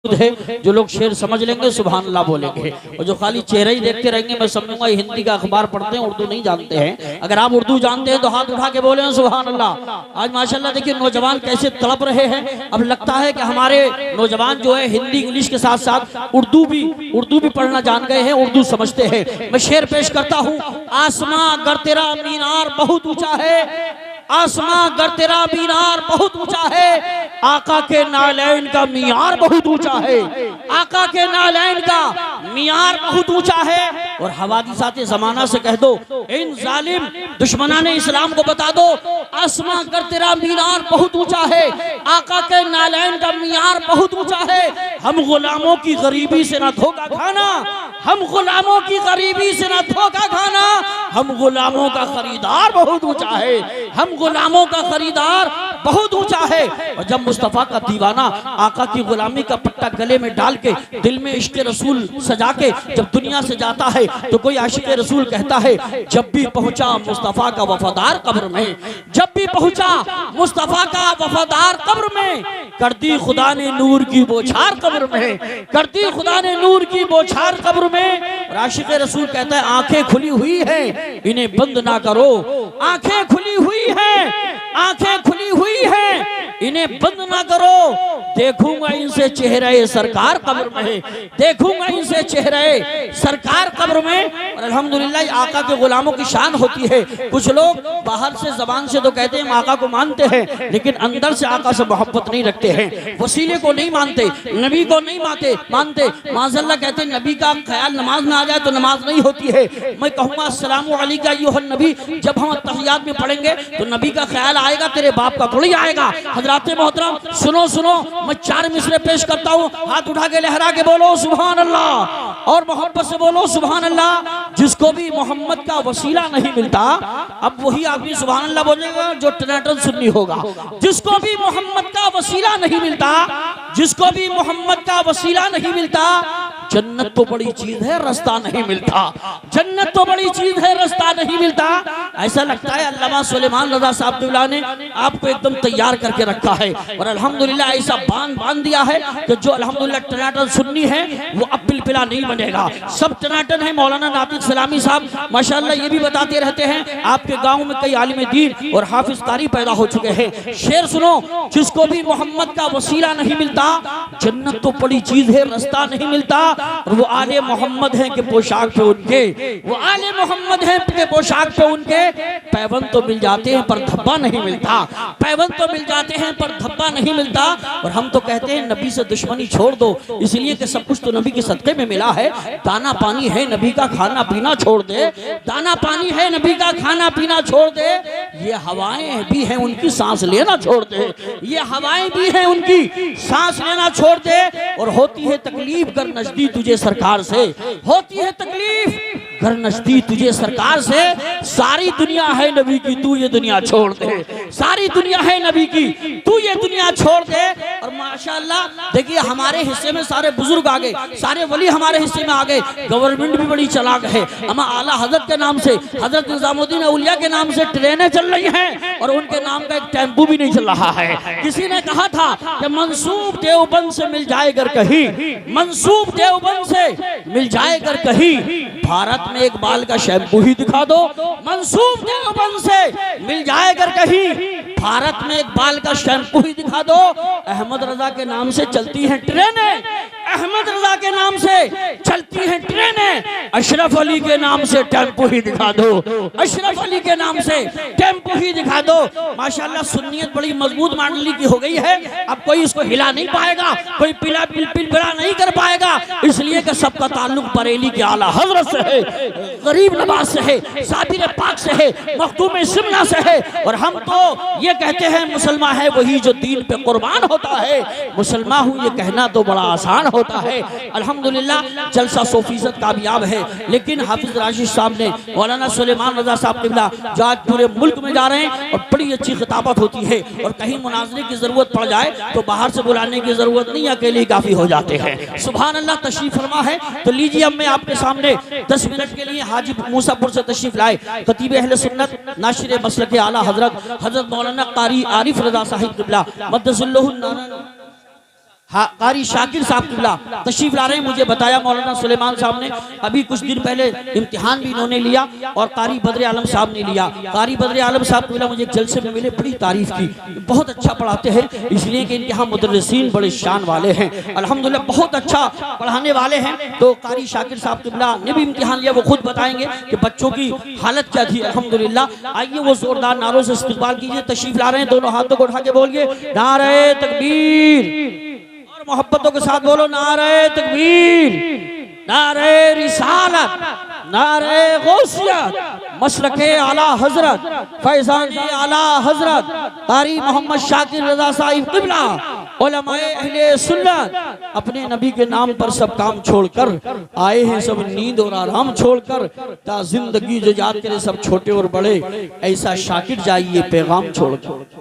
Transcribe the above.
है। जो लोग शेर समझ लेंगे सुभान अल्लाह बोलेंगे, और जो खाली चेहरा ही देखते रहेंगे मैं समझूंगा हिंदी का अखबार पढ़ते हैं, उर्दू नहीं जानते हैं। अगर आप उर्दू जानते हैं तो हाथ उठा के बोले सुभान अल्लाह। आज माशाल्लाह देखिए नौजवान कैसे तड़प रहे हैं। अब लगता है कि हमारे नौजवान जो है हिंदी इंग्लिश के साथ साथ उर्दू भी पढ़ना जान गए हैं, उर्दू समझते हैं। मैं शेर पेश करता हूँ। आसमां गर तेरा मीनार बहुत ऊंचा है, आसमां गर तेरा मीनार बहुत ऊंचा है, आका के नालैन का मियार बहुत ऊंचा है, आका के नालैन का मियार बहुत ऊंचा है। और हवादिसाते जमाना से कह दो, इन जालिम दुश्मनान इस्लाम को बता दो, आसमां गर तेरा मीनार बहुत ऊंचा है, आका के नालैन का मियार बहुत ऊंचा है। हम गुलामों की गरीबी से ना धोखा खाना, हम गुलामों की गरीबी से ना धोखा खाना, हम गुलामों का खरीदार बहुत ऊंचा है, हम गुलामों का खरीदार बहुत ऊंचा है। और जब मुस्तफा का दीवाना आका की गुलामी का पट्टा गले में डाल के दिल में इश्क रसूल सजा के जब दुनिया से जाता है तो कोई आशिक रसूल कहता है, जब भी पहुंचा मुस्तफा का वफादार कब्र में, जब भी पहुंचा मुस्तफा का वफादार कब्र में, कर दी खुदा ने नूर की बौछार कब्र में, कर दी खुदा ने नूर की बौछार कब्र में। और आशिक रसूल कहता है, आंखें खुली हुई है इन्हें बंद ना करो, आंखें खुली हुई है, आंखें खुली हुई है इन्हें बंद ना करो, देखूंगा इनसे चेहरे सरकार कब्र में, देखूंगा इनसे चेहरे सरकार कब्र में। और अल्हम्दुलिल्लाह आका के गुलामों की शान होती है। कुछ लोग बाहर से जबान से तो कहते हैं हम आका को मानते हैं, लेकिन अंदर से आका से मोहब्बत नहीं रखते हैं, वसीले को नहीं मानते, नबी को नहीं मानते। माज़अल्लाह कहते हैं नबी का ख्याल नमाज में आ जाए तो नमाज नहीं होती है। मैं कहूँगा अस्सलामु अलैका अय्युहन नबी, जब हम तहियात में पढ़ेंगे तो नबी का ख्याल आएगा, तेरे बाप का थोड़ी आएगा। हजराते मोहतरम सुनो, मैं 4 मिसरे पेश करता हूँ, हाथ उठा के लहरा के बोलो सुभान अल्लाह, और मोहब्बत से बोलो सुभान अल्लाह। जिसको भी मोहम्मद का वसीला नहीं मिलता, अब वही आदमी सुभान अल्लाह बोलेगा जो टनाटन सुन्नी होगा। जिसको भी मोहम्मद का वसीला नहीं मिलता, जिसको भी मोहम्मद का वसीला नहीं मिलता, जन्नत तो बड़ी चीज है रास्ता नहीं मिलता, जन्नत तो बड़ी चीज है रास्ता नहीं मिलता। ऐसा लगता है अल्लामा सुलेमान रजा साहब ने आपको एकदम तैयार करके रखा है, और अल्हम्दुलिल्लाह ऐसा बांध दिया है कि जो अल्हम्दुलिल्लाह टनाटन सुन्नी है वो अब पिलपिला नहीं बनेगा, सब टनाटन है। मौलाना नातिक सलामी साहब माशाअल्लाह ये भी बताते रहते हैं, आपके गाँव में कई आलिम दीन और हाफिज कारी पैदा हो चुके हैं। शेर सुनो, जिसको भी मोहम्मद का वसीला नहीं मिलता, जन्नत तो बड़ी चीज है रास्ता नहीं मिलता। और वो आले मोहम्मद हैं कि पोशाक पे उनके, वो आले मोहम्मद हैं कि पोशाक पे उनके पैबंद तो मिल जाते हैं पर धब्बा नहीं मिलता, पैबंद तो मिल जाते हैं पर धब्बा नहीं मिलता। और हम तो कहते हैं नबी से दुश्मनी छोड़ दो, इसलिए कि सब कुछ तो नबी के सदक़े में मिला है। दाना पानी है नबी का, खाना पीना छोड़ दे, दाना पानी है नबी का, खाना पीना छोड़ दे। ये हवाएं भी हैं उनकी, सांस लेना छोड़ दे, ये हवाएं भी हैं उनकी, सांस लेना छोड़ दे। और होती है तकलीफ कर नजदीक तुझे सरकार से, होती है तकलीफ घर नजदीक तुझे सरकार से, सारी दुनिया है नबी की तू ये दुनिया छोड़ दे, सारी दुनिया है नबी की तू ये दुनिया छोड़ दे। और माशाअल्लाह देखिए हमारे हिस्से में सारे बुजुर्ग आ गए, सारे वली हमारे हिस्से में आ गए। गवर्नमेंट भी बड़ी चालाक है, अमा आला हजरत के नाम से, हजरत निजामुद्दीन औलिया के नाम से ट्रेनें चल रही हैं, और उनके नाम का एक टेम्पू भी नहीं चल रहा है। किसी ने कहा था कि मंसूब देवबंद से मिल जाए अगर कहीं, मंसूब देवबंद से मिल जाए अगर कहीं, भारत में एक बाल का शैम्पू ही दिखा दो। मंसूब देवबंद से मिल जाए अगर कहीं, भारत में एक बाल का शैम्पू ही दिखा दो। अहमद रजा के नाम से चलती हैं ट्रेनें, अहमद रजा के नाम से चलती हैं ट्रेनें, अशरफ अली के नाम से टेम्पू ही दिखा दो, अशरफ अली के नाम से टेम्पू ही दिखा दो। माशाल्लाह सुन्नियत बड़ी मजबूत मांडली की हो गई है, अब कोई इसको हिला नहीं पाएगा, कोई पिला नहीं कर पाएगा, इसलिए कि सबका ताल्लुक बरेली के आला हजरत से है, गरीब नवाज से है, साबिर पाक से है, मखदूम शिमला से है। और हम तो ये कहते हैं मुसलमान है वही जो दीन पे कुर्बान होता है, मुसलमान हूँ ये कहना तो बड़ा आसान होता है। अल्हम्दुलिल्लाह जलसा 100% कामयाब है, लेकिन हाफिज राशिद साहब ने, मौलाना सुलेमान रजा साहब किबला जो आज पूरे मुल्क में जा रहे हैं, और बड़ी अच्छी खिताबत होती है, और कहीं मुनाजरे की जरूरत पड़ जाए तो बाहर से बुलाने की जरूरत नहीं, अकेले काफी हो जाते हैं। सुभान अल्लाह तशरीफ फरमा है। तो लीजिए अब मैं आपके सामने 10 मिनट के लिए हाजी मूसापुर से तशरीफ लाए खतीब अहले सुन्नत नाशिर मसलक आला हजरत मौलाना कारी आरिफ रजा साहिब किबला मद्दसल्लहु कारी शाकिर साहब किबला तशरीफ ला रहे हैं। मुझे बताया मौलाना सुलेमान साहब ने अभी कुछ दिन पहले इम्तिहान भी इन्होंने लिया और कारी बद्र आलम साहब ने लिया। कारी बद्र आलम साहब किबला मुझे एक जलसे में मिले, बड़ी तारीफ की, बहुत अच्छा पढ़ाते हैं, इसलिए कि इनके यहाँ मुदर्रिसीन बड़े शान वाले हैं, अल्हम्दुलिल्लाह बहुत अच्छा पढ़ाने वाले हैं। तो कारी शाकिर साहब किबला ने भी इम्तिहान लिया, वो खुद बताएंगे कि बच्चों की हालत क्या थी। अल्हम्दुलिल्लाह आइए वो जोरदार नारों से इस्तकबाल कीजिए। तशरीफ ला रहे हैं, दोनों हाथों को उठा के बोलिए नारे तकबीर, मोहब्बतों के साथ बोलो नारे तकबीर, नारे रिसालत, नारे गौसियत, मशरके आला हजरत फैजान आला हजरत कारी मोहम्मद शाकिर रजा साहिब किबला उलमाए अहले सुन्नत अपने नबी के नाम पर सब काम छोड़कर आए हैं, सब नींद और आराम छोड़कर, ता जिंदगी जो याद करे सब छोटे और बड़े, ऐसा शाकिर जाइए पैगाम छोड़कर।